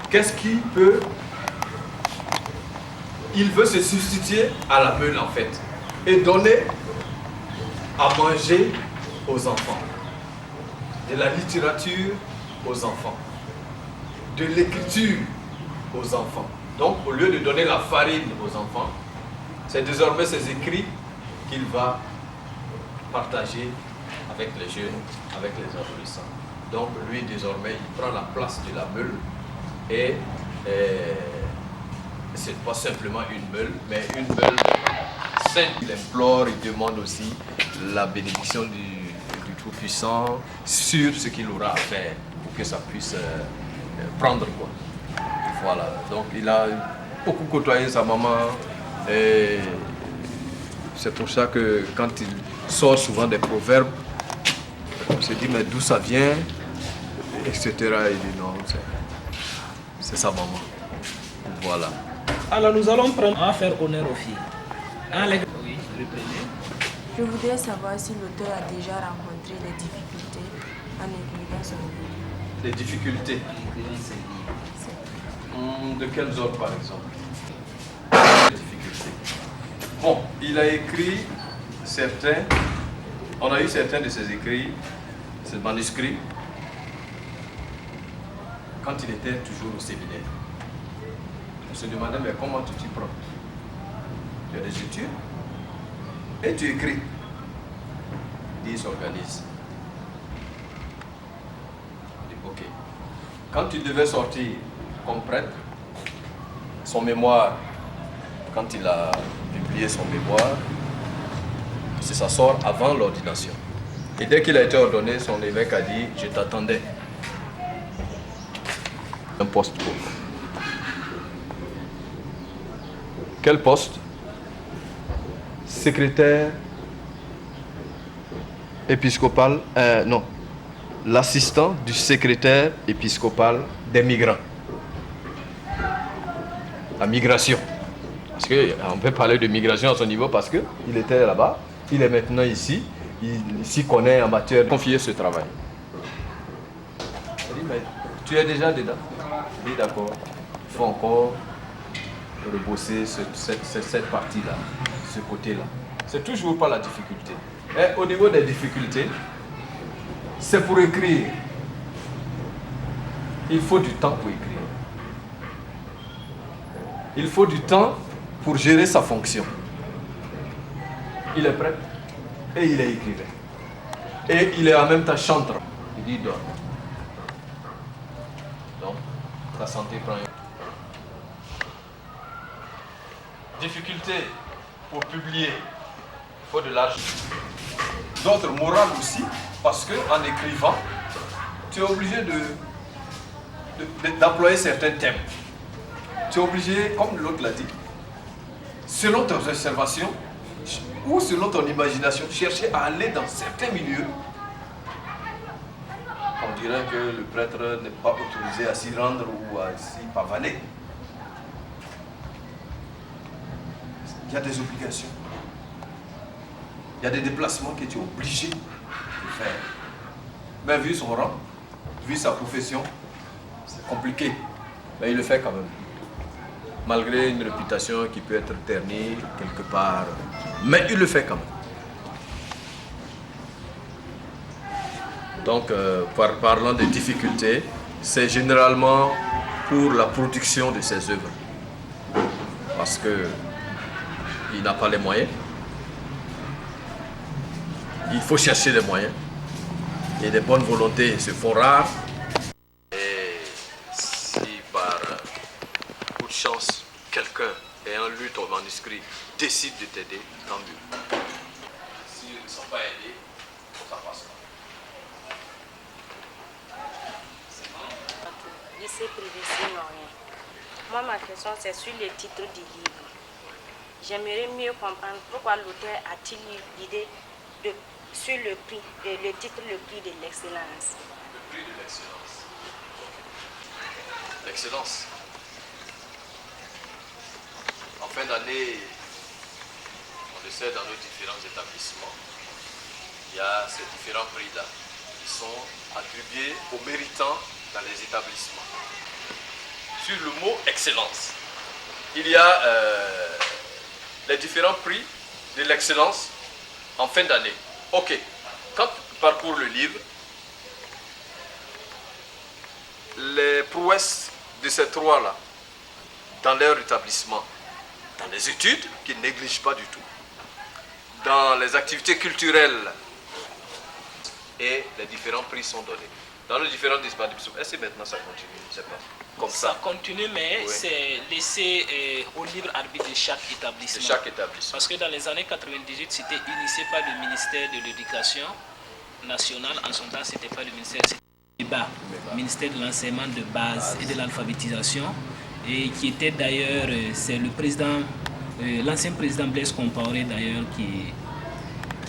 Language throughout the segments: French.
qu'est-ce qu'il peut... Il veut se substituer à la meule en fait et donner à manger aux enfants, de la littérature aux enfants, de l'écriture aux enfants. Donc au lieu de donner la farine aux enfants, c'est désormais ces écrits qu'il va partager avec les jeunes, avec les adolescents. Donc lui désormais il prend la place de la meule et c'est pas simplement une meule, mais une meule sainte. Il implore, il demande aussi la bénédiction du Tout-Puissant sur ce qu'il aura à faire pour que ça puisse prendre quoi. Voilà, donc il a beaucoup côtoyé sa maman et c'est pour ça que quand il sort souvent des proverbes, on se dit mais d'où ça vient, etc. Il dit non, c'est sa maman. Voilà. Alors nous allons prendre à faire honneur aux filles. Oui, reprenez. Je voudrais savoir si l'auteur a déjà rencontré des difficultés en écrivant son livre. Des difficultés? De quelles ordres par exemple? Des difficultés. Bon, il a écrit certains, on a eu certains de ses écrits, ses manuscrits, quand il était toujours au séminaire. On se demandait, mais comment tu t'y prends? Tu as des études et tu écris. Il s'organise. Ok. Quand il devait sortir comme prêtre, son mémoire, quand il a publié son mémoire, ça sort avant l'ordination. Et dès qu'il a été ordonné, son évêque a dit, je t'attendais. Un poste pour. Quel poste? Secrétaire épiscopal, non, l'assistant du secrétaire épiscopal des migrants. La migration. Parce qu'on peut parler de migration à son niveau parce qu'il était là-bas, il est maintenant ici, il s'y connaît en matière de confier ce travail. Il dit, mais tu es déjà dedans? Il dit, d'accord, il faut encore rebosser cette partie-là, ce côté-là. C'est toujours pas la difficulté. Et au niveau des difficultés, c'est pour écrire. Il faut du temps pour écrire. Il faut du temps pour gérer sa fonction. Il est prêt et il est écrivain. Et il est en même temps chanteur. Il dit dort. Donc, ta santé prend une... Difficulté pour publier, il faut de l'argent. D'autres morales aussi, parce qu'en écrivant, tu es obligé d'employer certains thèmes. Tu es obligé, comme l'autre l'a dit, selon tes observations ou selon ton imagination, chercher à aller dans certains milieux. On dirait que le prêtre n'est pas autorisé à s'y rendre ou à s'y pavaner. Il y a des obligations. Il y a des déplacements que tu es obligé de faire. Mais vu son rang, vu sa profession, c'est compliqué. Mais il le fait quand même. Malgré une réputation qui peut être ternie quelque part. Mais il le fait quand même. Donc, parlant de difficultés, c'est généralement pour la production de ses œuvres. Parce que il n'a pas les moyens. Il faut chercher les moyens. Et des bonnes volontés se font rares. Et si par coup de chance, quelqu'un ayant lu ton manuscrit décide de t'aider, tant mieux. S'ils ne sont pas aidés, ça passe pas. Lycée privé, sinon rien. Moi, ma question, c'est sur le titre du livre. J'aimerais mieux comprendre pourquoi l'auteur a-t-il eu l'idée sur le prix, le titre, le prix de l'excellence. Le prix de l'excellence. L'excellence. En fin d'année, on le sait, dans nos différents établissements, il y a ces différents prix-là qui sont attribués aux méritants dans les établissements. sur le mot excellence. Il y a les différents prix de l'excellence en fin d'année. Ok, quand tu parcours le livre, les prouesses de ces trois-là, dans leur établissement, dans les études, qu'ils ne négligent pas du tout, dans les activités culturelles, et les différents prix sont donnés. Dans les différents établissements, est-ce que maintenant ça continue? Je ne sais pas. Comme ça. Ça continue, mais Oui. c'est laissé au libre arbitre de chaque établissement. De chaque établissement. Parce que dans les années 98, c'était initié par le ministère de l'Éducation nationale. En son temps, c'était pas le ministère, c'était le ministère de l'enseignement de base et de l'alphabétisation. Et qui était d'ailleurs, c'est le président, l'ancien président Blaise Compaoré d'ailleurs, qui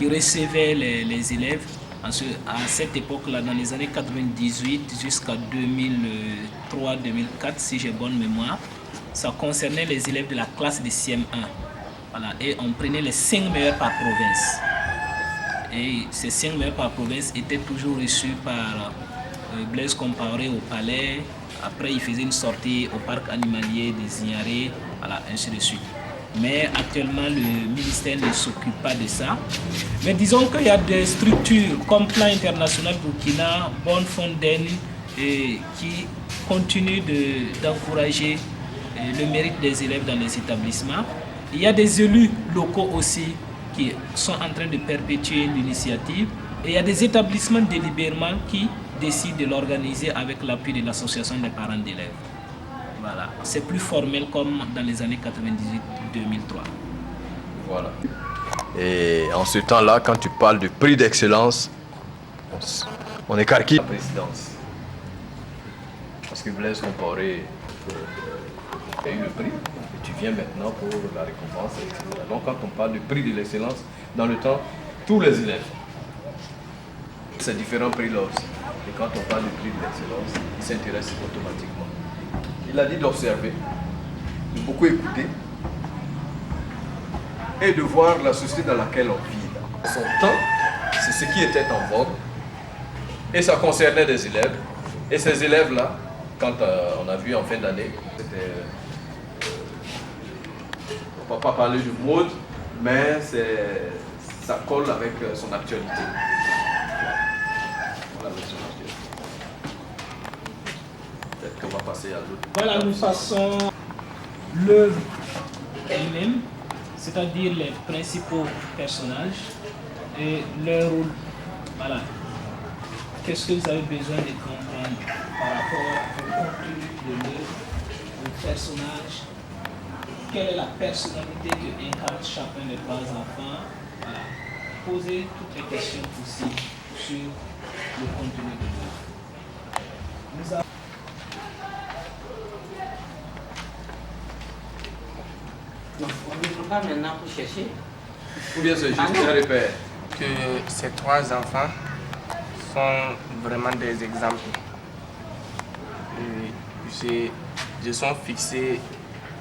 recevait les élèves. À cette époque-là, dans les années 98 jusqu'à 2003-2004, si j'ai bonne mémoire, ça concernait les élèves de la classe de CM1. Voilà, et on prenait les 5 meilleurs par province. Et ces 5 meilleurs par province étaient toujours reçus par Blaise Compaoré au palais. Après, il faisait une sortie au parc animalier des Ignarés, voilà, ainsi de suite. Mais actuellement, le ministère ne s'occupe pas de ça. Mais disons qu'il y a des structures comme Plan International Burkina, Bonne Fondaine, qui continuent d'encourager le mérite des élèves dans les établissements. Il y a des élus locaux aussi qui sont en train de perpétuer l'initiative. Et il y a des établissements délibérément qui décident de l'organiser avec l'appui de l'association des parents d'élèves. Voilà. C'est plus formel comme dans les années 98-2003. Voilà. Et en ce temps-là, quand tu parles de prix d'excellence, on écarquille la présidence. Parce que Blaise Compaoré a eu le prix, et tu viens maintenant pour la récompense, etc. Donc quand on parle du prix de l'excellence, dans le temps, tous les élèves, ces différents prix-là aussi. Et quand on parle du prix de l'excellence, ils s'intéressent automatiquement. Il a dit d'observer, de beaucoup écouter et de voir la société dans laquelle on vit. Son temps, c'est ce qui était en vogue et ça concernait des élèves. Et ces élèves-là, quand on a vu en fin d'année, c'était, on ne va pas parler de mode, mais ça colle avec son actualité. Voilà, avec son actualité. Peut-être qu'on va passer à l'autre. Voilà, nous passons l'œuvre elle-même, c'est-à-dire les principaux personnages et leur rôle. Voilà. Qu'est-ce que vous avez besoin de comprendre par rapport au contenu de l'œuvre, au personnage? Quelle est la personnalité que incarne chacun des trois enfants? Voilà. Posez toutes les questions possibles sur le contenu de l'œuvre. Nous avons Non, on ne peut pas maintenant pour chercher. Ou bien c'est juste un repère. Que ces trois enfants sont vraiment des exemples. Je sont fixé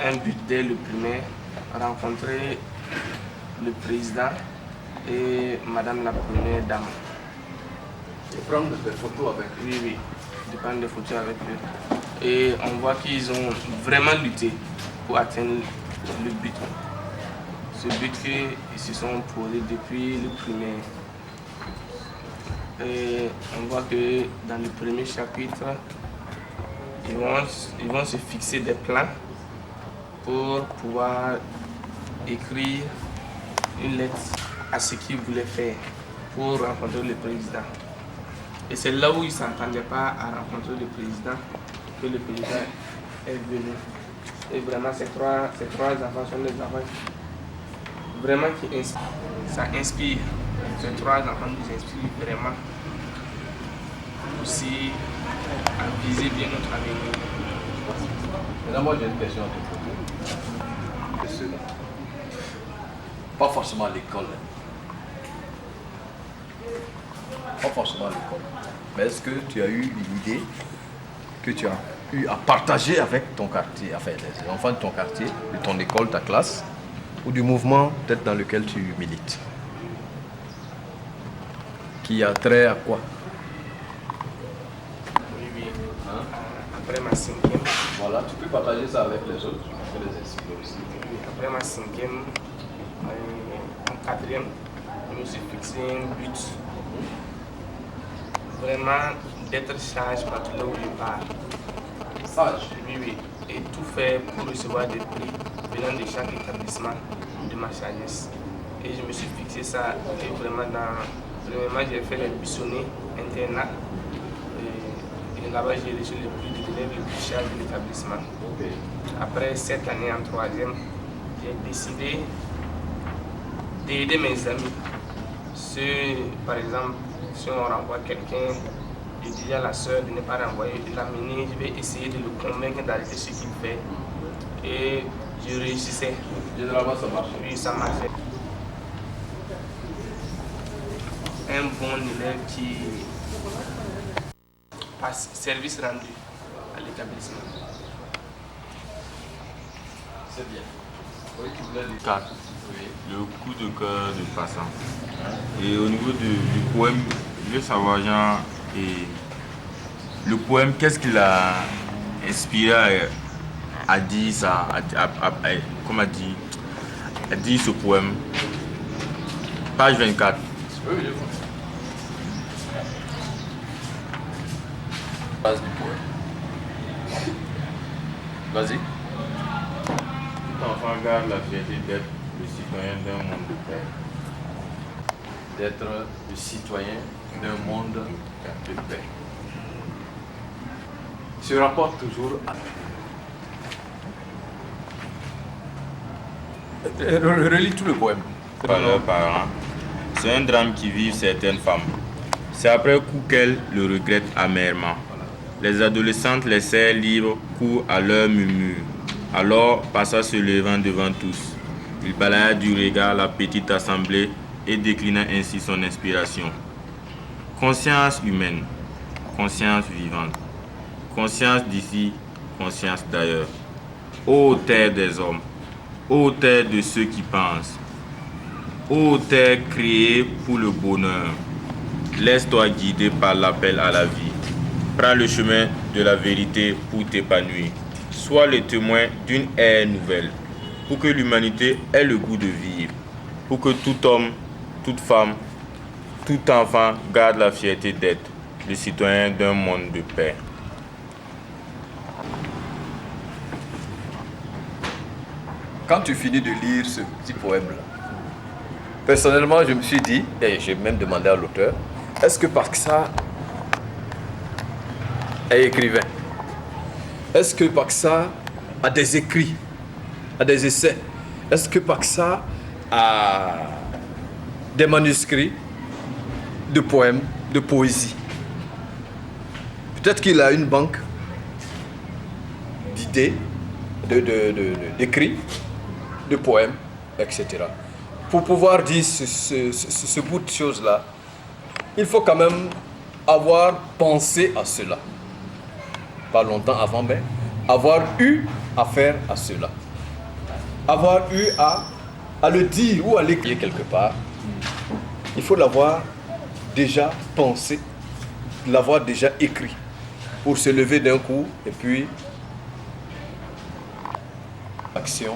un but dès le primaire, rencontrer le président et madame la première dame. Et prendre des photos avec lui. Oui, de prendre des photos avec eux. Et on voit qu'ils ont vraiment lutté pour atteindre le but. Ce but qu'ils se sont posés depuis le primaire. Et on voit que dans le premier chapitre, ils vont se fixer des plans pour pouvoir écrire une lettre à ce qu'ils voulaient faire pour rencontrer le président. Et c'est là où ils ne s'entendaient pas à rencontrer le président que le président est venu. Et vraiment, ces trois enfants sont des enfants vraiment qui inspirent. Ça inspire. Ces trois enfants nous inspirent vraiment aussi à viser bien notre avenir. Maintenant, moi j'ai une question à te poser. Ceux-là, pas forcément à l'école. Pas forcément à l'école. Mais est-ce que tu as eu une idée que tu as eu à partager avec ton quartier, enfin les enfants de ton quartier, de ton école, ta classe, ou du mouvement peut-être dans lequel tu milites? Qui a trait à quoi? Oui. Après ma cinquième, Voilà, tu peux partager ça avec les autres, tu peux les expliquer aussi. Après ma cinquième, en quatrième, je me suis fixé un but. Vraiment d'être sage partout là où je pars. Sage. Oui, oui. Et tout faire pour recevoir des prix venant de chaque établissement de ma sagesse. Et je me suis fixé ça. Et vraiment, premièrement, j'ai fait les buissonniers internat. Et là-bas, j'ai reçu le prix de l'élève le plus cher de l'établissement. Okay. Après cette année en troisième, j'ai décidé d'aider mes amis. Par exemple, si on renvoie quelqu'un, je dis à la soeur de ne pas renvoyer, de l'amener, je vais essayer de le convaincre d'arrêter ce qu'il fait. Et je réussissais. Généralement, ça marche. Oui, ça marchait. Un bon élève qui passe service rendu à l'établissement. C'est bien. Oui, tu voulais dire 4. oui. Le coup de cœur de passant. Et au niveau du poème, je veux savoir, Jean, et le poème, qu'est-ce qu'il a inspiré à dire ça, comment à dire ce poème? Page 24. Oui, je vois. Base du poème. Vas-y. Tout enfant garde la fierté d'être le citoyen d'un monde de paix. D'être le citoyen d'un monde de paix. Se rapporte toujours à... Relis tout le poème. Par leurs parents. C'est un drame qui vivent certaines femmes. C'est après coup qu'elles le regrettent amèrement. Les adolescentes laissèrent libres cours à leurs murmures. Alors passa se levant devant tous. Il balaya du regard la petite assemblée et déclina ainsi son inspiration. Conscience humaine, conscience vivante, conscience d'ici, conscience d'ailleurs. Ô terre des hommes, ô terre de ceux qui pensent, ô terre créée pour le bonheur, laisse-toi guider par l'appel à la vie. Prends le chemin de la vérité pour t'épanouir. Sois le témoin d'une ère nouvelle, pour que l'humanité ait le goût de vivre, pour que tout homme, toute femme, tout enfant garde la fierté d'être le citoyen d'un monde de paix. Quand tu finis de lire ce petit poème-là, personnellement, je me suis dit, et j'ai même demandé à l'auteur, est-ce que Paxa est écrivain? Est-ce que Paxa a des écrits, a des essais? Est-ce que Paxa a des manuscrits de poèmes, de poésie? Peut-être qu'il a une banque d'idées, d'écrits, de poèmes, etc. Pour pouvoir dire ce bout de choses-là, il faut quand même avoir pensé à cela. Pas longtemps avant, mais avoir eu à faire à cela. Avoir eu à le dire ou à l'écrire quelque part. Il faut l'avoir déjà pensé, l'avoir déjà écrit pour se lever d'un coup et puis action,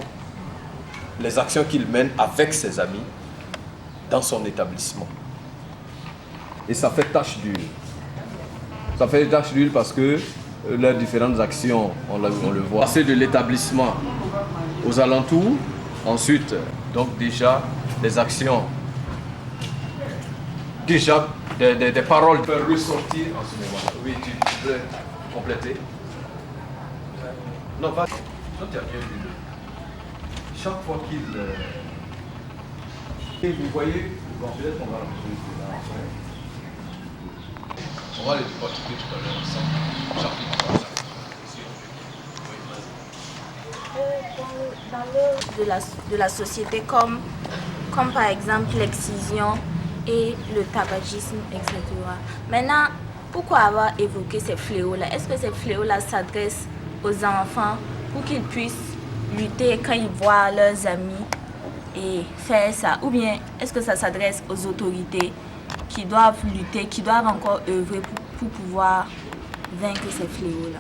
les actions qu'il mène avec ses amis dans son établissement. Et ça fait tache d'huile. Ça fait tache d'huile parce que leurs différentes actions, on le voit. Passer de l'établissement aux alentours, ensuite, donc déjà, des actions, déjà, des paroles peuvent ressortir en ce moment. Oui, tu peux compléter. Non, pas. Toi, tu as bien vu. Chaque fois qu'il... Et vous voyez, bon, peut-être qu'on va l'enregistrer là après. On va les décortiquer tout à l'heure ensemble. Chapitre par chapitre. Dans l'œuvre de la société comme par exemple l'excision et le tabagisme, etc. Maintenant, pourquoi avoir évoqué ces fléaux-là? Est-ce que ces fléaux-là s'adressent aux enfants pour qu'ils puissent lutter quand ils voient leurs amis et faire ça? Ou bien est-ce que ça s'adresse aux autorités qui doivent lutter, qui doivent encore œuvrer pour pouvoir vaincre ces fléaux-là?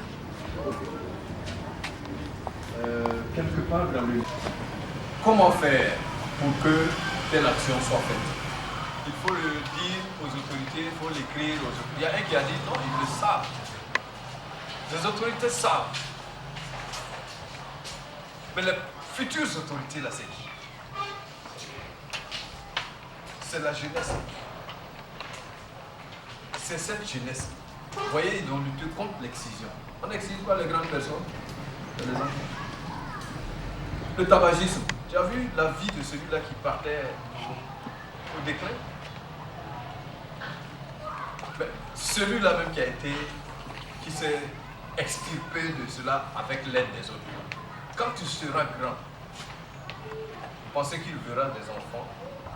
quelque part dans le... Comment faire pour que telle action soit faite? Il faut le dire aux autorités, il faut l'écrire aux autorités. Il y a un qui a dit non, ils le savent. Les autorités savent. Mais les futures autorités, là, c'est qui? C'est la jeunesse. C'est cette jeunesse. Vous voyez, ils ont lutté contre l'excision. On n'excise pas les grandes personnes, les enfants. Le tabagisme. Tu as vu la vie de celui-là qui partait au déclin? Ben, celui-là même qui s'est extirpé de cela avec l'aide des autres. Quand tu seras grand, pensez qu'il verra des enfants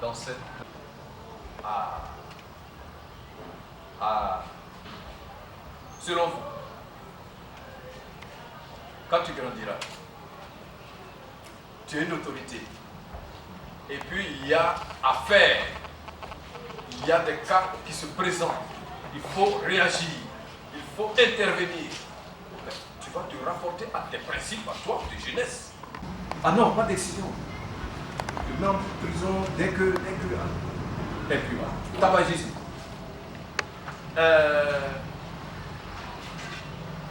dans cette... Selon vous, quand tu grandiras, tu es une autorité. Et puis il y a affaire. Il y a des cas qui se présentent. Il faut réagir. Il faut intervenir. Mais tu vas te rapporter à tes principes, à toi, de jeunesse. Ah non, pas d'excision. Tu mets en prison dès que... Et puis voilà. Tabagisme.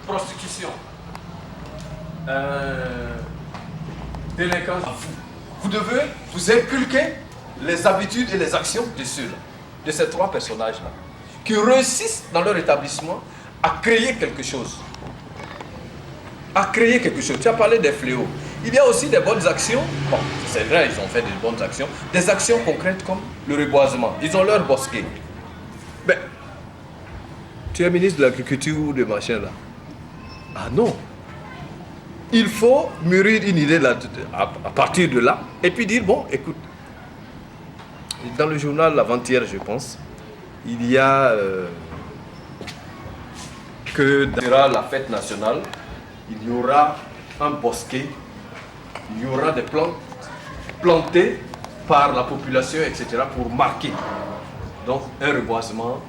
Prostitution. Délinquance. Vous devez vous inculquer les habitudes et les actions de ceux-là, de ces trois personnages-là, qui réussissent dans leur établissement à créer quelque chose. À créer quelque chose. Tu as parlé des fléaux. Il y a aussi des bonnes actions. Bon, c'est vrai, ils ont fait des bonnes actions. Des actions concrètes comme le reboisement. Ils ont leur bosquet. Mais, tu es ministre de l'Agriculture ou de machin là? Ah non. Il faut mûrir une idée là, à partir de là, et puis dire, bon, écoute, dans le journal avant-hier, je pense, il y a que durant la fête nationale, il y aura un bosquet, il y aura des plantes plantées par la population, etc., pour marquer. Donc, un reboisement,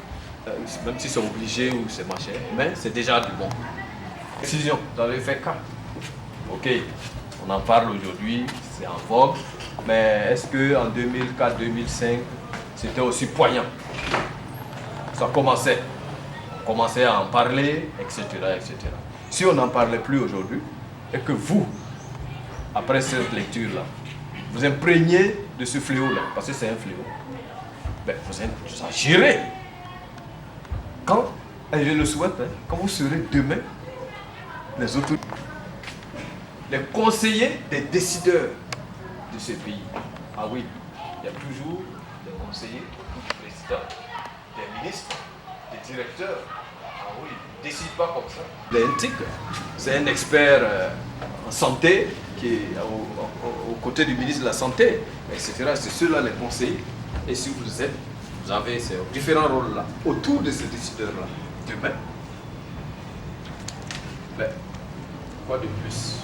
même si c'est obligé ou c'est machin, mais c'est déjà du bon. Décision dans le FK. Ok, on en parle aujourd'hui, c'est en vogue, mais est-ce qu'en 2004-2005, c'était aussi poignant? Ça commençait. On commençait à en parler, etc., etc. Si on n'en parlait plus aujourd'hui, et que vous, après cette lecture-là, vous imprégnez de ce fléau-là, parce que c'est un fléau, ben, vous agirez. Quand, et je le souhaite, hein, quand vous serez demain, les autorités, les conseillers des décideurs de ce pays. Ah oui, il y a toujours des conseillers, des présidents, des ministres, des directeurs. Ah oui, ils ne décident pas comme ça. L'ENTIC, c'est un expert en santé qui est aux côtés du ministre de la Santé, etc. C'est ceux-là les conseillers. Et si vous avez ces différents rôles-là autour de ces décideurs-là, demain, ben, quoi de plus?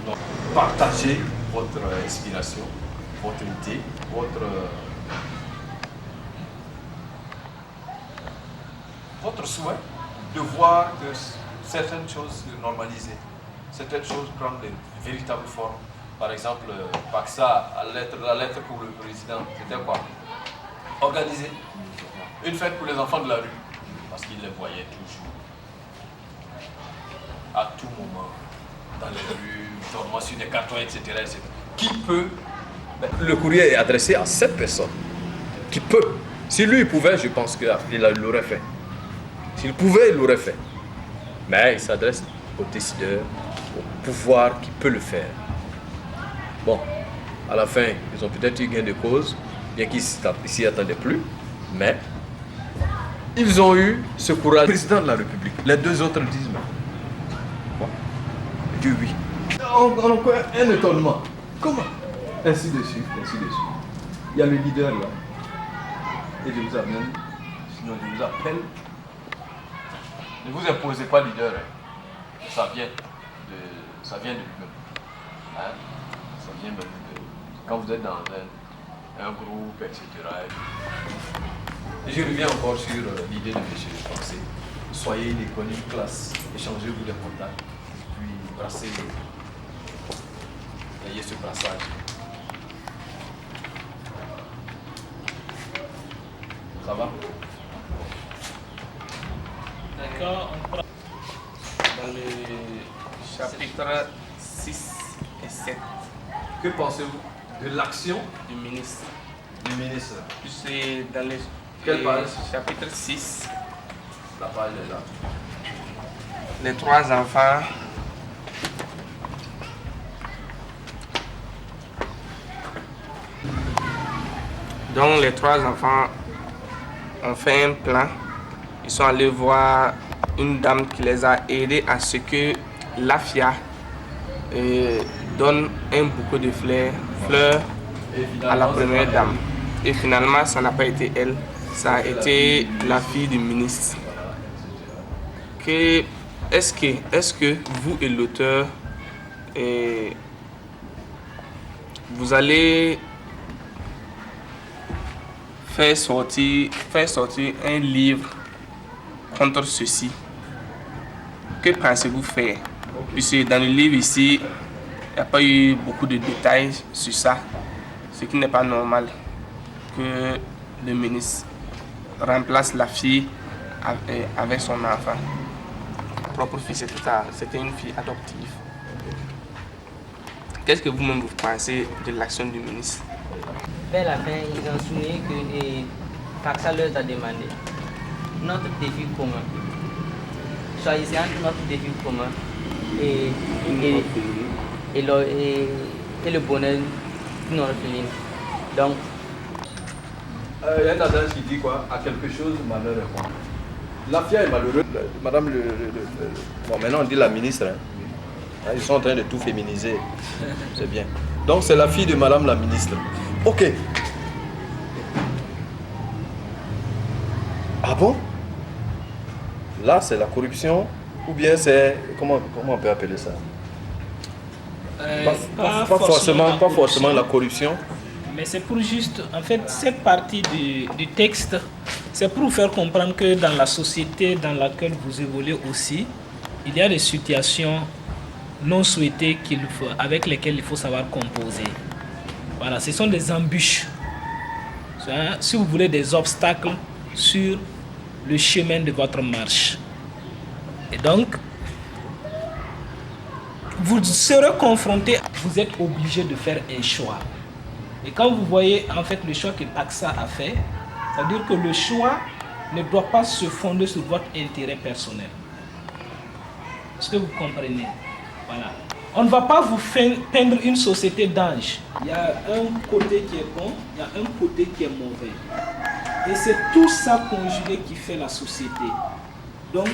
Donc, partagez votre inspiration, votre idée, votre souhait de voir que certaines choses se normaliser, certaines choses prendre de véritables formes. Par exemple, Paxa, la lettre pour le président, c'était quoi? Organiser une fête pour les enfants de la rue, parce qu'ils les voyaient toujours, à tout moment. Dans les rues, tournements sur des cartons, etc., etc. Qui peut... Le courrier est adressé à cette personne. Qui peut. Si lui, il pouvait, je pense qu'il l'aurait fait. S'il pouvait, il l'aurait fait. Mais il s'adresse aux décideurs, au pouvoir qui peut le faire. Bon, à la fin, ils ont peut-être eu gain de cause, bien qu'ils ne s'y attendaient plus, mais ils ont eu ce courage. Le président de la République, les deux autres disent, mais Dieu oui. Encore un étonnement. Comment? Ainsi de suite, ainsi de suite. Il y a le leader là. Et je vous amène, sinon je vous appelle. Ne vous imposez pas leader. Hein. Ça vient de lui-même. Hein? Ça vient de quand vous êtes dans un groupe, etc. Et je reviens encore sur l'idée de M. Pensée. Soyez une école, une classe, échangez-vous des contacts. Brasser balayer ce passage. Ça va? D'accord, on prend. Dans le chapitre 6 et 7 Que pensez-vous de l'action du ministre. du ministre? C'est dans le Quelle page? chapitre 6. La page est là. Les 3 enfants. Donc les 3 enfants ont fait un plan. Ils sont allés voir une dame qui les a aidés à ce que Lafia donne un bouquet de fleurs à la première dame. Et finalement, ça n'a pas été elle, ça a été la fille du ministre. Est-ce que vous et l'auteur, vous allez faire sortir un livre contre ceci? Que pensez-vous faire? Puisque dans le livre ici, il n'y a pas eu beaucoup de détails sur ça, ce qui n'est pas normal que le ministre remplace la fille avec son enfant. Propre fille, c'était une fille adoptive. Qu'est-ce que vous-même vous pensez de l'action du ministre? Vers la fin, ils ont souligné que Paxa leur a demandé notre défi commun. Choisissez entre notre défi commun et le bonheur d'une orpheline. Donc, Il y a un adage qui dit quoi? À quelque chose, malheur répond. Lafia est malheureuse. Madame Bon, maintenant on dit la ministre. Hein. Ils sont en train de tout féminiser. C'est bien. Donc c'est la fille de Madame la ministre. Ok. Ah bon? Là, c'est la corruption ou bien c'est... Comment on peut appeler ça? Pas forcément la corruption. Mais c'est pour juste, en fait, cette partie du texte, c'est pour vous faire comprendre que dans la société dans laquelle vous évoluez aussi, il y a des situations non souhaitées avec lesquelles il faut savoir composer. Voilà, ce sont des embûches. Si vous voulez, des obstacles sur le chemin de votre marche. Et donc, vous serez confronté, vous êtes obligé de faire un choix. Et quand vous voyez en fait le choix que Paxa a fait, ça veut dire que le choix ne doit pas se fonder sur votre intérêt personnel. Est-ce que vous comprenez? Voilà. On ne va pas vous peindre une société d'anges. Il y a un côté qui est bon, il y a un côté qui est mauvais. Et c'est tout ça conjugué qui fait la société. Donc,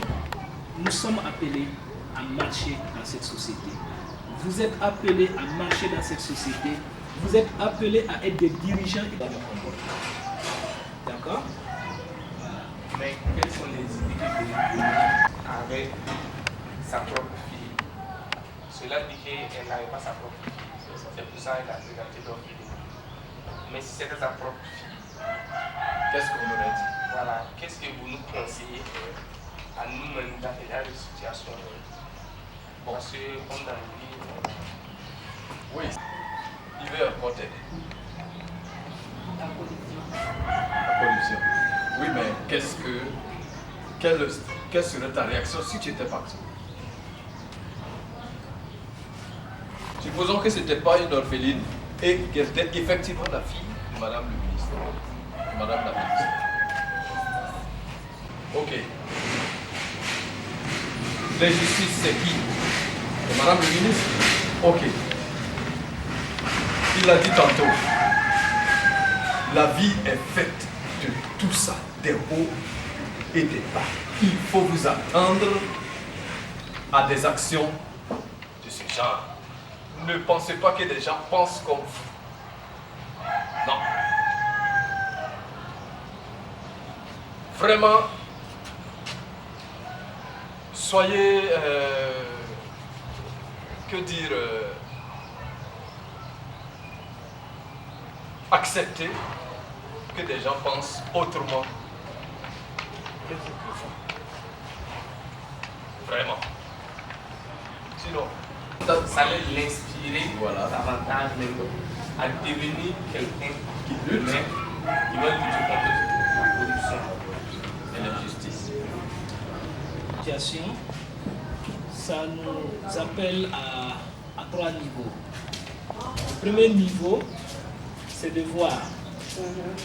nous sommes appelés à marcher dans cette société. Vous êtes appelés à marcher dans cette société. Vous êtes appelés à être des dirigeants et dans le comportement. D'accord? Mais quelles sont les idées que vous avez avec sa propre fille? Cela dit qu'elle n'avait pas sa propre fille. C'est pour ça qu'elle a présenté l'orpheline. Mais si c'était sa propre fille, Qu'est-ce qu'on aurait dit? voilà, qu'est-ce que vous nous conseillez à nous-mêmes dans ce genre de situation? Parce que, comme dans le livre, Oui. Il veut encore t'aider. la corruption. La corruption. Oui, mais quelle serait ta réaction si tu étais parti? Supposons que ce n'était pas une orpheline et qu'elle était effectivement la fille de Madame le ministre. De Madame la ministre. Ok. L'injustice, c'est qui? C'est Madame le ministre? Ok. Il l'a dit tantôt. La vie est faite de tout ça, des hauts et des bas. Il faut vous attendre à des actions de ce genre. Ne pensez pas que des gens pensent comme vous. Non. Vraiment, soyez, que dire, acceptez que des gens pensent autrement que vous. Vraiment. Sinon, ça allait l'inspirer inspirer Voilà. davantage même à devenir quelqu'un qui lutte, qui va lutter contre la corruption et l'injustice. Situation, ça nous appelle à 3 niveaux. Le premier niveau, c'est de voir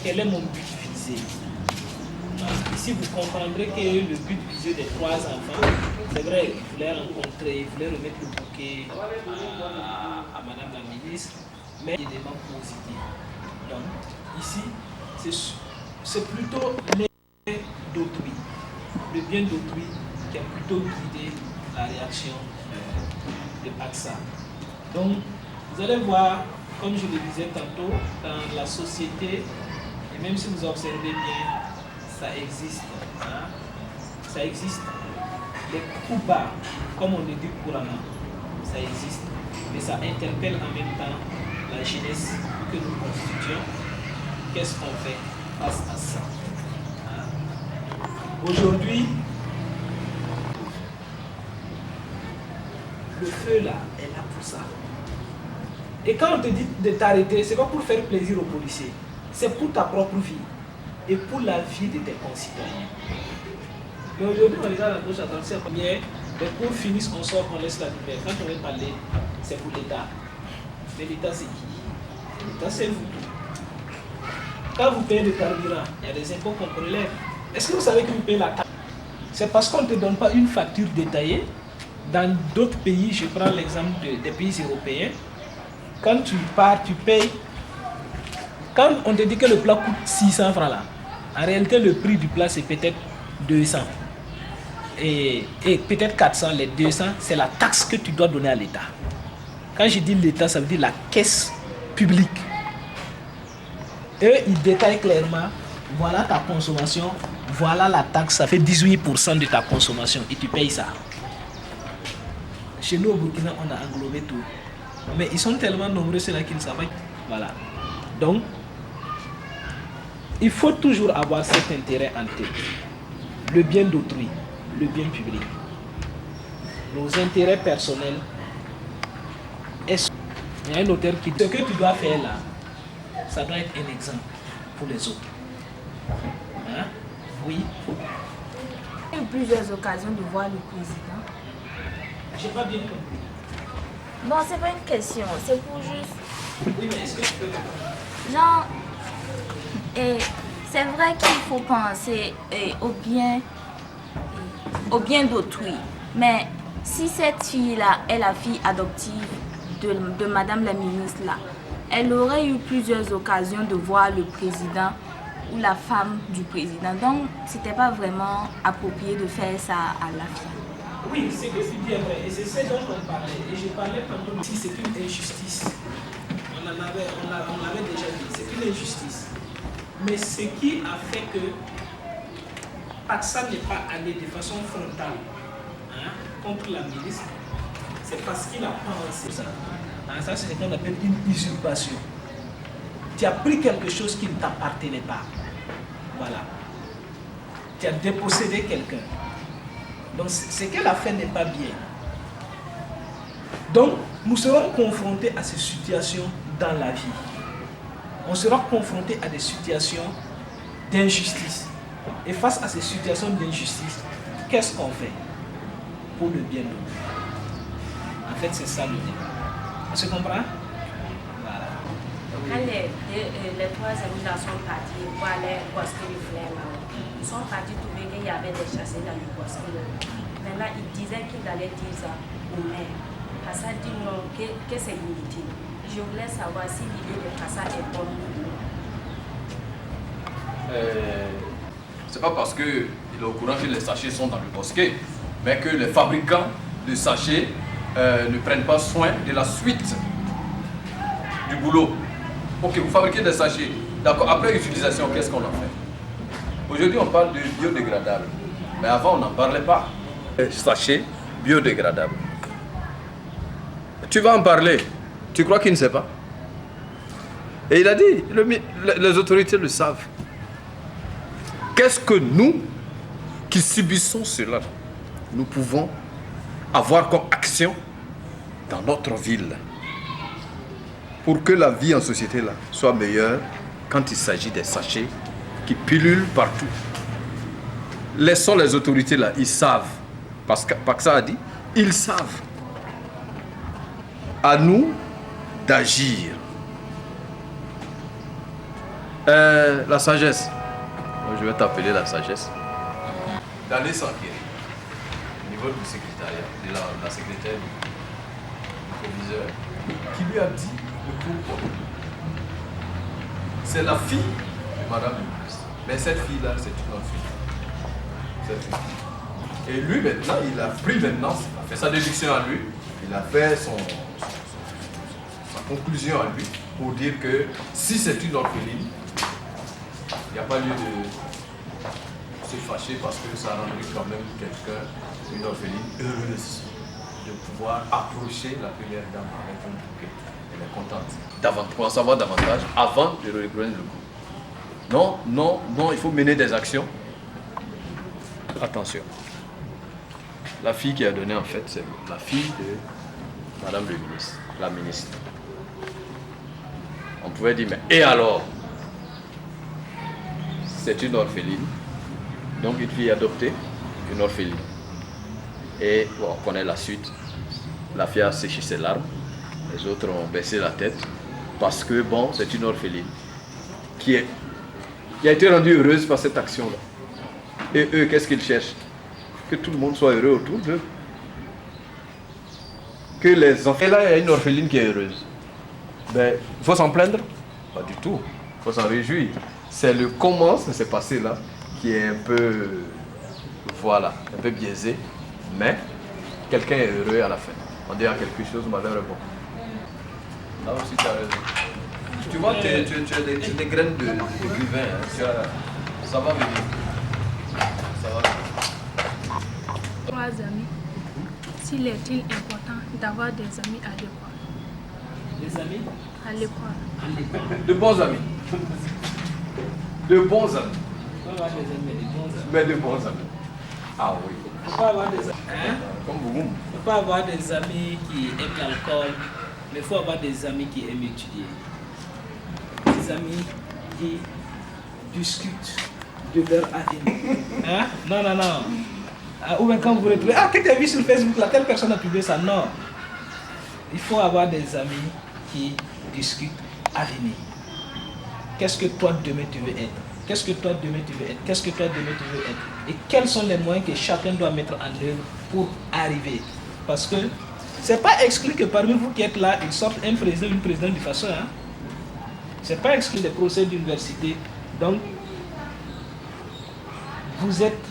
quel est mon but visé. Ici, vous comprendrez que le but visé des 3 enfants, c'est vrai, ils voulaient rencontrer, ils voulaient remettre le bouquet à Madame la ministre, mais il y a des éléments positifs. Donc, ici, c'est plutôt les d'autrui, le bien d'autrui qui a plutôt guidé la réaction de Paxa. Donc, vous allez voir, comme je le disais tantôt, dans la société, et même si vous observez bien, ça existe. Hein? Ça existe. Les coups bas, comme on le dit couramment, ça existe. Mais ça interpelle en même temps la jeunesse que nous constituons. Qu'est-ce qu'on fait face à ça? Hein? Aujourd'hui, le feu là est là pour ça. Et quand on te dit de t'arrêter, c'est pas pour faire plaisir aux policiers, c'est pour ta propre vie et pour la vie de tes concitoyens. Mais aujourd'hui, on est à la gauche à droite, c'est combien les cours finissent, on sort, on laisse la lumière. Quand on va parler, c'est pour l'État. Mais l'État, c'est qui? L'État, c'est vous. Quand vous payez le carburant, il y a des impôts qu'on prélève. Est-ce que vous savez que vous payez la taxe? C'est parce qu'on ne te donne pas une facture détaillée. Dans d'autres pays, je prends l'exemple des pays européens, quand tu pars, tu payes. Quand on te dit que le plat coûte 600 francs là, en réalité le prix du plat c'est peut-être 200. Et peut-être 400, les 200, c'est la taxe que tu dois donner à l'État. Quand je dis l'État, ça veut dire la caisse publique. Eux, ils détaillent clairement, voilà ta consommation, voilà la taxe, ça fait 18% de ta consommation et tu payes ça. Chez nous au Burkina, on a englobé tout. Mais ils sont tellement nombreux, ceux-là qui ne savent pas. Voilà. Donc, il faut toujours avoir cet intérêt en tête. Le bien d'autrui, le bien public. Nos intérêts personnels. Il y a un auteur qui dit, ce que tu dois faire là, ça doit être un exemple pour les autres. Hein? Oui. Il y a eu plusieurs occasions de voir le président. Je n'ai pas bien compris. Bon, c'est pas une question, c'est pour juste... Oui, mais est-ce que tu peux comprendre? Genre, et c'est vrai qu'il faut penser au bien d'autrui. Mais si cette fille-là est la fille adoptive de Madame la ministre, là, elle aurait eu plusieurs occasions de voir le président ou la femme du président. Donc, c'était pas vraiment approprié de faire ça à la fille. Oui, c'est que tu dis est vrai, et c'est ce dont on parlait. Et je parlais tantôt ici, c'est une injustice. On l'avait déjà dit, c'est une injustice. Mais ce qui a fait que Paxa n'est pas allé de façon frontale contre la ministre, c'est parce qu'il a pensé ça. Ça, c'est ce qu'on appelle une usurpation. Tu as pris quelque chose qui ne t'appartenait pas. Voilà. Tu as dépossédé quelqu'un. Donc, ce qu'elle a fait n'est pas bien. Donc, nous serons confrontés à ces situations dans la vie. On sera confrontés à des situations d'injustice. Et face à ces situations d'injustice, qu'est-ce qu'on fait pour le bien de nous? En fait, c'est ça le débat. On se comprend? Voilà. Quand les 3 amis là sont partis pour aller bosquer le fleurs là, ils sont partis trouver qu'il y avait des chassés dans le bosquet là. Maintenant, ils disaient qu'ils allaient dire ça au maire. Kassa dit non, que c'est inutile. Je voulais savoir si l'idée de Kassa est bonne ou non. C'est pas parce qu'il est au courant que les sachets sont dans le bosquet, mais que les fabricants de sachets ne prennent pas soin de la suite du boulot. Ok, vous fabriquez des sachets. D'accord, après utilisation, qu'est-ce qu'on en fait? Aujourd'hui, on parle de biodégradable. Mais avant, on n'en parlait pas. Sachets biodégradables. Tu vas en parler. Tu crois qu'il ne sait pas? Et il a dit, les autorités le savent. Qu'est-ce que nous, qui subissons cela, nous pouvons avoir comme action dans notre ville? pour que la vie en société là, soit meilleure quand il s'agit des sachets qui pullulent partout. Laissons les autorités là, ils savent. Parce que Paxa a dit, ils savent. À nous d'agir. La sagesse. Je vais t'appeler la sagesse. D'aller s'enquérir au niveau du secrétariat, de la secrétaire du proviseur, qui lui a dit le pourquoi. C'est la fille de Madame le ministre. Mais cette fille-là, c'est une autre fille. Cette fille. Et lui, maintenant, il a pris maintenant, il a fait sa déduction à lui, il a fait sa conclusion à lui pour dire que si c'est une orpheline, il n'y a pas lieu de se fâcher parce que ça rend quand même quelqu'un, une orpheline, heureuse de pouvoir approcher la première dame avec un bouquet. Elle est contente. Pour en savoir davantage avant de reprendre le coup. Non, non, non, il faut mener des actions. Attention. La fille qui a donné en fait, c'est la fille de Madame le ministre, la ministre. On pouvait dire, mais et alors? C'est une orpheline, donc une fille adoptée, une orpheline. Et bon, on connaît la suite. La fille a séché ses larmes, les autres ont baissé la tête, parce que bon, c'est une orpheline qui a été rendue heureuse par cette action-là. Et eux, qu'est-ce qu'ils cherchent? Que tout le monde soit heureux autour d'eux. Que les enfants... Et là, il y a une orpheline qui est heureuse. Ben, il faut s'en plaindre? Pas du tout. Il faut s'en réjouir. C'est le comment ça s'est passé là qui est un peu, voilà, un peu biaisé, mais quelqu'un est heureux à la fin. On dit à quelque chose malheureusement. Là aussi tu as raison. Tu vois, tu as des graines de cuivin, hein. Ça va venir. Ça va venir. 3 amis. S'il est-il important d'avoir des amis adéquats? Les amis Adéquats. De bons amis. De bons amis. On peut avoir des amis, des bons amis. Mais de bons amis. Ah oui. On peut avoir des amis. Hein? Comme vous. On peut avoir des amis qui aiment l'alcool, mais il faut avoir des amis qui aiment étudier. Des amis qui discutent de leur avenir. Hein? Non, non, non. Ou bien quand vous retrouvez, ah, que tu as vu sur Facebook, là, telle personne a publié ça. Non. Il faut avoir des amis qui discutent avenir. Qu'est-ce que toi demain tu veux être? Qu'est-ce que toi demain tu veux être? Qu'est-ce que toi demain tu veux être? Et quels sont les moyens que chacun doit mettre en œuvre pour arriver? Parce que c'est pas exclu que parmi vous qui êtes là, il sorte un président, une présidente du façon. Hein? C'est pas exclu des procès d'université. Donc, vous êtes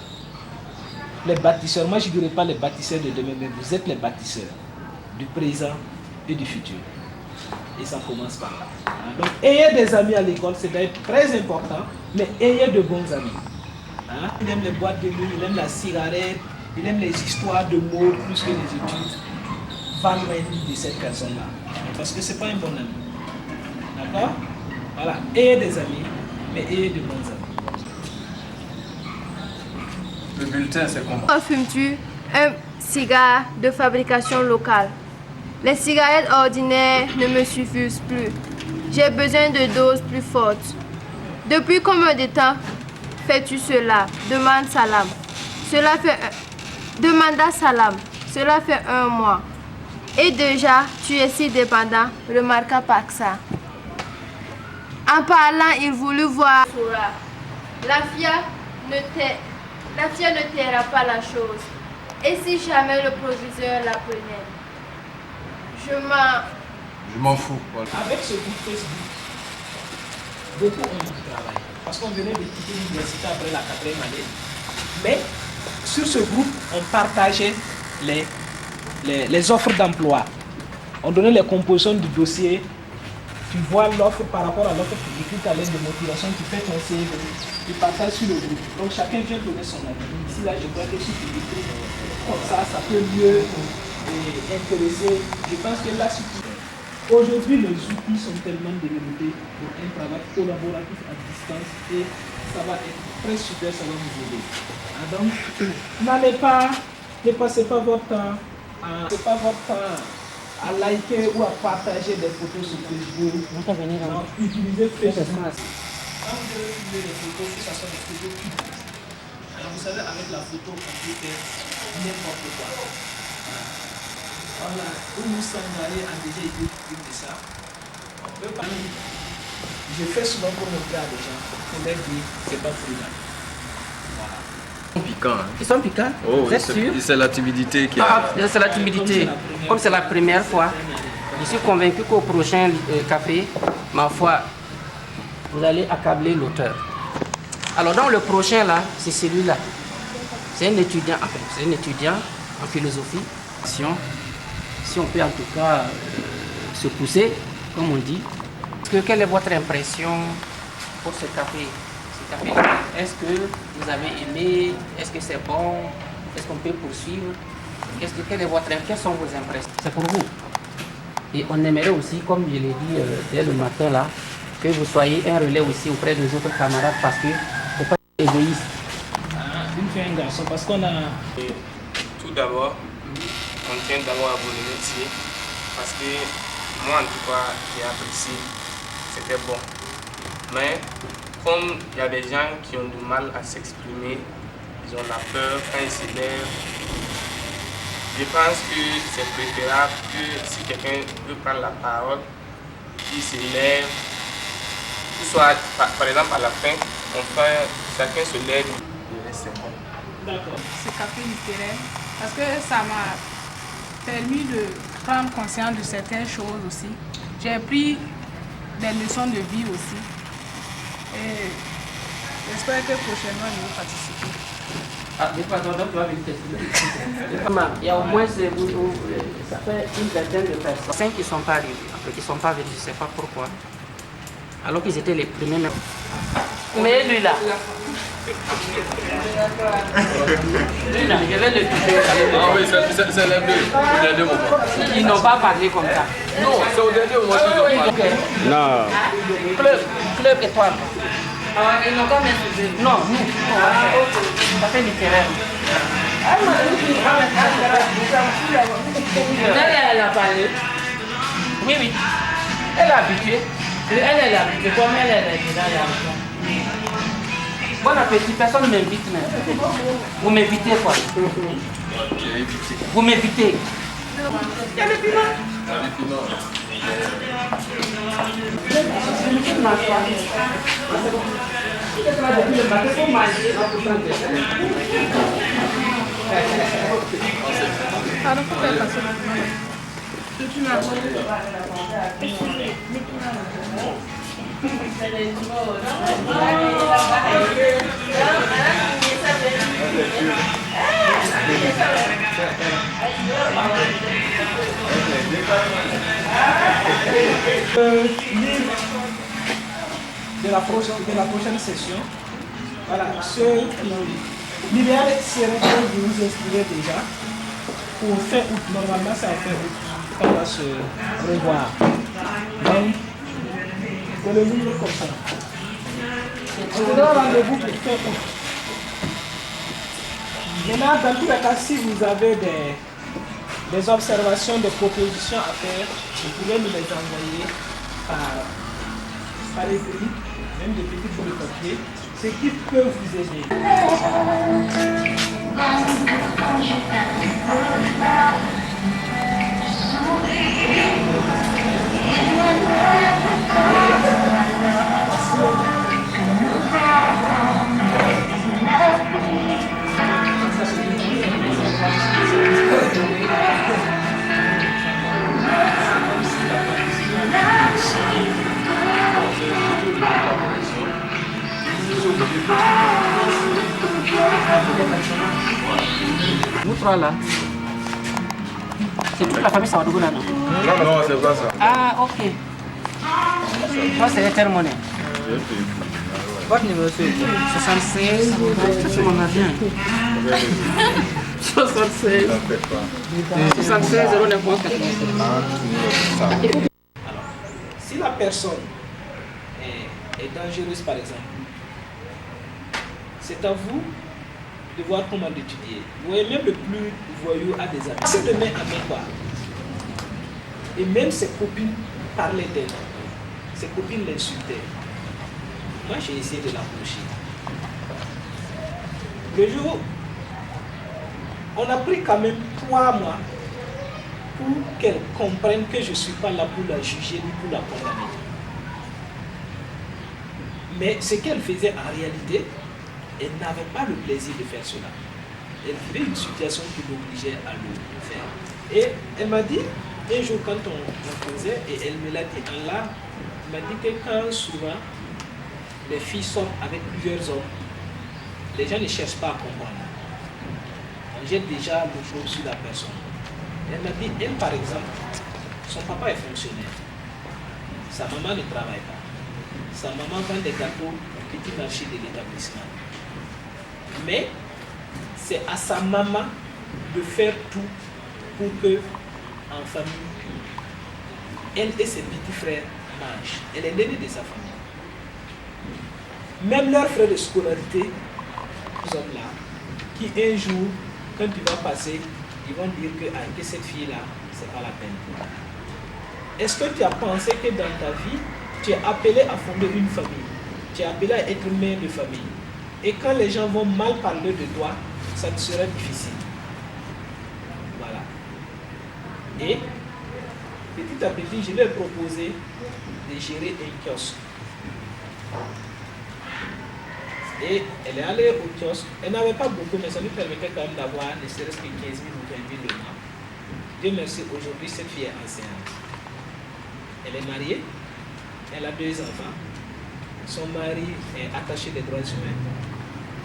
les bâtisseurs. Moi, je ne dirais pas les bâtisseurs de demain, mais vous êtes les bâtisseurs du présent et du futur. Et ça commence par là. Donc, ayez des amis à l'école, c'est d'ailleurs très important, mais ayez de bons amis. Hein? Il aime les boîtes de nuit, il aime la cigarette, il aime les histoires de mode plus que les études. Va loin de cette personne-là. Parce que ce n'est pas un bon ami. D'accord? Voilà. Ayez des amis, mais ayez de bons amis. Le bulletin, c'est comment? Fumes-tu un cigare de fabrication locale? Les cigarettes ordinaires ne me suffisent plus. J'ai besoin de doses plus fortes. Depuis combien de temps fais-tu cela? Demande Salam. Demanda Salam. Cela fait 1 mois. Et déjà, tu es si dépendant, remarqua Paxa. En parlant, il voulut voir Sora. La fille ne taira pas la chose. Et si jamais le proviseur l'apprenait? Je m'en fous. Voilà. Avec ce groupe Facebook, beaucoup ont du travail. Parce qu'on venait de quitter l'université après la 4e année. Mais sur ce groupe, on partageait les offres d'emploi. On donnait les compositions du dossier. Tu vois l'offre par rapport à l'offre, tu écris ta lettre de motivation, tu fais ton CV, tu partages sur le groupe. Donc chacun vient donner son avis. Ici, là, je crois que si tu écris comme ça peut mieux intéresser. Je pense que là, aujourd'hui, les outils sont tellement développés pour un travail collaboratif à distance et ça va être très super, ça va vous aider. Donc, ne passez pas votre temps à liker ou à partager des photos sur Facebook. Donc, utilisez Facebook. Quand vous devez publier des photos, que ce soit des photos publiques. Alors vous savez, avec la photo, on peut faire n'importe quoi. Voilà, où nous sommes allés en déjà été public de ça. On peut parler. Je fais souvent pour montrer à des gens, pour leur dire, c'est pas prudent. Voilà. Piquant. Ils sont piquants. Oh, vous êtes sûr? c'est la timidité qui a. C'est la timidité. Comme c'est la première fois, je suis convaincu qu'au prochain café, ma foi, vous allez accabler l'auteur. Alors dans le prochain là, c'est celui-là. C'est un étudiant, c'est un étudiant en philosophie. Si on peut en tout cas se pousser, comme on dit. Quelle est votre impression pour ce café? Est-ce que vous avez aimé? Est-ce que c'est bon? Est-ce qu'on peut poursuivre? Quelles sont vos impressions? C'est pour vous. Et on aimerait aussi, comme je l'ai dit dès le matin là, que vous soyez un relais aussi auprès de nos autres camarades parce que ne faut pas être égoïste. Une fille, un garçon, parce qu'on a... Et tout d'abord, on tient d'abord à vous remercier parce que moi en tout cas j'ai apprécié, c'était bon. Mais comme il y a des gens qui ont du mal à s'exprimer, ils ont la peur quand ils s'élèvent, je pense que c'est préférable que si quelqu'un veut prendre la parole, il s'élève, soit par exemple à la fin, chacun se lève et reste bon. D'accord. Ce café littéraire, parce que ça m'a permis de prendre conscience de certaines choses aussi. J'ai pris des leçons de vie aussi. Et j'espère que prochainement, je vais participer. Ah, des fois, donc tu vas visiter. Il y a au moins, ça fait une vingtaine de personnes. 5 qui ne sont pas arrivés, après qui ne sont pas venus, je ne sais pas pourquoi. Alors qu'ils étaient les premiers même. Mais lui là. Lui là, je vais le piquer. Ah oui, c'est les deux moments. Ils n'ont pas parlé comme ça. Non, c'est au dernier moment qu'ils ont parlé. Non. Club étoile. Ils n'ont pas même. Non, nous. Ça fait littéraire. Elle a parlé. Oui, oui. Elle est habituée. Elle est habituée. Comme elle est habituée. Bon appétit, personne ne m'invite même. Vous m'invitez quoi? Vous m'invitez. Il y a le piment. Pardon, faut faire passer le piment. De la prochaine session, voilà, l'idéal serait que vous vous inscrivez déjà pour fin août. Normalement, c'est en fin août qu'on va se revoir. Donc, de le livre comme ça. On vous donne rendez-vous pour fin août. Maintenant, dans tous les cas, si vous avez des observations, des propositions à faire, vous pouvez nous les envoyer par écrit, même des petits bouts de papier, ce qui peut vous aider. Nous trois là. C'est toute la famille Sawadougou là, non? Non, c'est pas ça. Ah, ok. Toi, c'est Airtel Money. Votre numéro c'est 76. C'est mon avion. 76. 76 09 89. Si la personne est dangereuse, par exemple, c'est à vous de voir comment l'étudier. Vous voyez, même le plus voyou a des amis. C'est de main à main quoi. Et même ses copines parlaient d'elle. Ses copines l'insultaient. Moi, j'ai essayé de l'approcher. Le jour, on a pris quand même 3 mois pour qu'elle comprenne que je ne suis pas là pour la juger ni pour la condamner. Mais ce qu'elle faisait en réalité, elle n'avait pas le plaisir de faire cela. Elle vivait une situation qui l'obligeait à le faire. Et elle m'a dit, un jour quand on causait, et elle me l'a dit en larmes, elle m'a dit que quand souvent les filles sortent avec plusieurs hommes, les gens ne cherchent pas à comprendre. On jette déjà l'opprobre sur la personne. Et elle m'a dit, elle par exemple, son papa est fonctionnaire. Sa maman ne travaille pas. Sa maman vend des gâteaux au petit marché de l'établissement. Mais c'est à sa maman de faire tout pour que, en famille, elle et ses petits frères mangent. Elle est l'aînée de sa famille. Même leurs frères de scolarité, ces hommes-là, qui un jour, quand tu vas passer, ils vont dire que cette fille-là, c'est pas la peine. Est-ce que tu as pensé que dans ta vie, tu es appelé à fonder une famille, tu es appelé à être mère de famille, et quand les gens vont mal parler de toi, ça te sera difficile. Voilà. Et petit à petit, je lui ai proposé de gérer un kiosque. Et elle est allée au kiosque. Elle n'avait pas beaucoup, mais ça lui permettait quand même d'avoir ne serait-ce que 15 000 ou 20 000 le mois. Dieu merci, aujourd'hui, cette fille est enseignante. Elle est mariée, elle a 2 enfants. Son mari est attaché des droits humains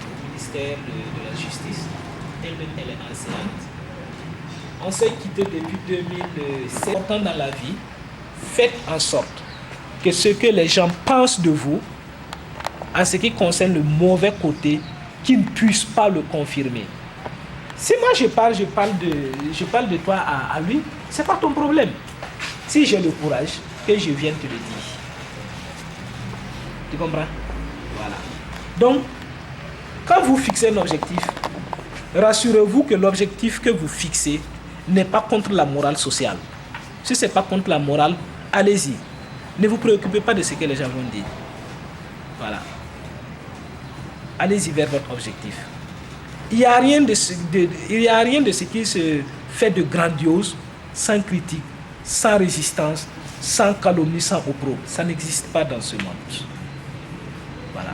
au ministère de la Justice. Elle-même, elle est enseignante. On s'est quitté depuis 2007. Important dans la vie, faites en sorte que ce que les gens pensent de vous, en ce qui concerne le mauvais côté, qu'ils ne puissent pas le confirmer. Si moi je parle de toi à lui, ce n'est pas ton problème. Si j'ai le courage, que je vienne te le dire. Tu comprends? Voilà. Donc, quand vous fixez un objectif, rassurez-vous que l'objectif que vous fixez n'est pas contre la morale sociale. Si ce n'est pas contre la morale, allez-y. Ne vous préoccupez pas de ce que les gens vont dire. Voilà. Allez-y vers votre objectif. Il n'y a rien de ce qui se fait de grandiose sans critique, sans résistance, sans calomnie, sans opprobre. Ça n'existe pas dans ce monde. Voilà.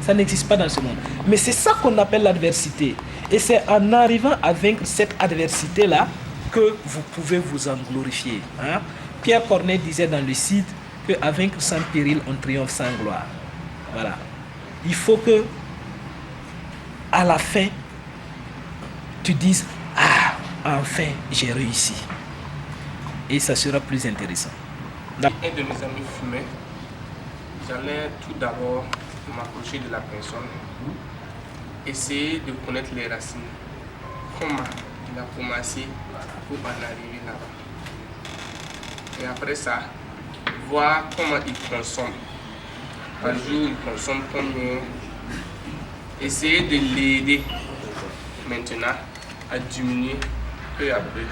Ça n'existe pas dans ce monde. Mais c'est ça qu'on appelle l'adversité. Et c'est en arrivant à vaincre cette adversité-là que vous pouvez vous en glorifier. Hein? Pierre Corneille disait dans le Cid qu'à vaincre sans péril, on triomphe sans gloire. Voilà. Il faut que, à la fin, tu dises « Ah, enfin, j'ai réussi ». Et ça sera plus intéressant. Un de mes amis fumait. J'allais tout d'abord m'approcher de la personne, essayer de connaître les racines. Comment il a commencé pour en arriver là-bas. Et après ça, voir comment il consomme. Par jour, il consomme combien. Essayer de l'aider maintenant à diminuer peu à peu,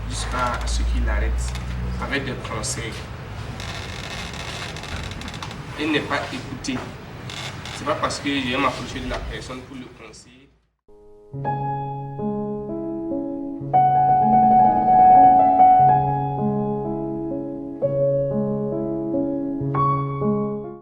jusqu'à ce qu'il arrête avec des conseils. Et ne pas écouter. C'est pas parce que je vais m'approcher de la personne pour le conseiller.